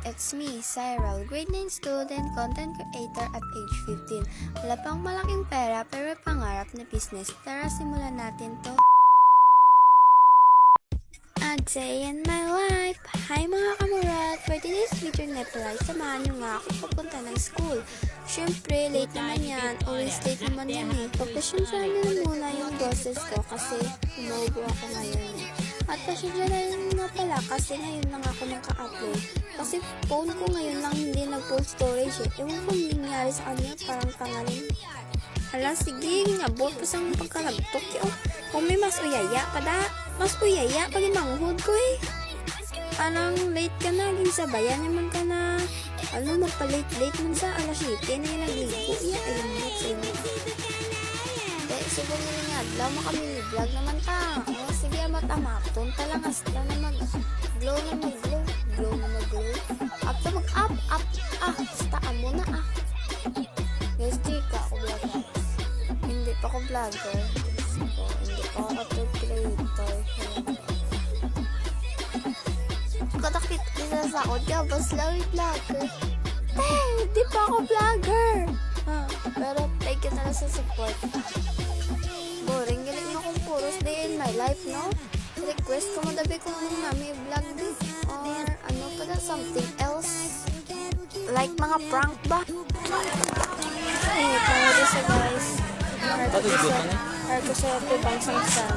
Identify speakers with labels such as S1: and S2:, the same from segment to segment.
S1: It's me, Cyril, grade 9 student, content creator at age 15. Wala pang malaking pera pero pangarap na business. Tara, simulan natin to. A day in my life. Hi mga kamurat! For today's video na pala, samahan nyo nga ako papunta ng school. Siyempre, late naman yan. Always late naman yan eh. Pagpasyensya na muna yung boses ko kasi umuubo ako ngayon eh. At pasyensya na nga pala kasi ngayon lang ako naka-upload. Kasi phone ko ngayon lang hindi nag-full storage eh. Ewan ko nangyari sa kanya, parang tangaling. Hala, sige, ngabot pa sa pagkalagtok yun. Kung may mas uyaya pa da, mas uyaya pag imanghod ko eh. Parang late ka na, ginsabayan naman ka na. Ano, magpa-late man sa alas 7 na yung nagligo. Iya, ayun mo, sa inyo. Siguro nga, adlaw mo kami ni vlog naman ta. O, sige, matamakton talang hasta na mag-glow na mag-glow. Glow na mag-glow. Up to mag-up, up, staan mo na Guys, chika ako vlogger. Hindi pa ako vlogger. So, hindi pa ako content creator. Katakit isa sa ako, Jabas lang yung vlogger. Hindi pa ako vlogger. Pero thank you na sa support. Boring, galing mo kung puros day in my life, no? Request ko madabi kung anong nami vlog din. Or ano pa na, something else. Like mga prank ba? Ay, pangod sa guys. Harap ko sa pibang samsan.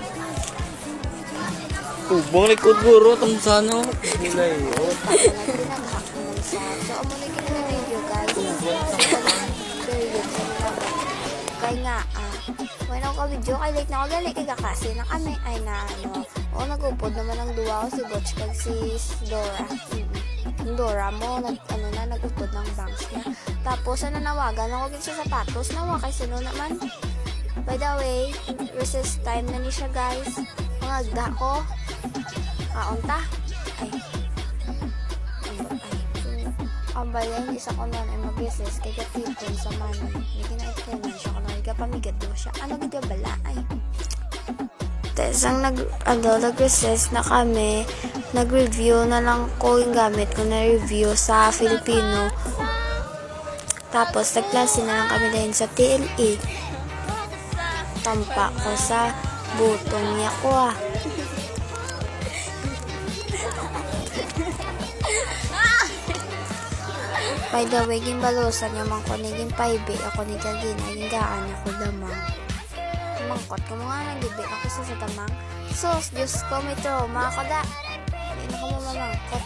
S2: Tubong likod guro, itong sano. Nilay, oh.
S1: So, amo na kita na video, guys. Kaya nga, when ako ka-video, kay late na ako gali, kaya kasi na kami, ay na ano, o nag-upod naman ang duwa ko si Butch kag si Dora. Yung Dora mo, nag-upod ng banks niya. Tapos, nawagan ako sa sapatos, nawa kay sino naman. By the way, recess time na ni siya, guys. Mga agda ko. Kaunta. Ang bayan, isa ko nun ay mag-recess kay katipon sa manay. Hindi kinait ko nun siya. Kung nagkapamigad doon siya. Ano ganda bala ay? Tesang nag-recess na kami. Nag-review na lang ko yung gamit ko na review sa Filipino. Tapos, nagklase na lang kami dahil sa TLE. Tampa ko sa butong niya ko By the way, gimbalusan niya man ko naging 5 ako ni Kagina, yung gaan ako damang. Mangkot ko mga nagibi ako sa damang. Sus, Diyos ko, may trauma ako da. Hindi na ko mamangkot.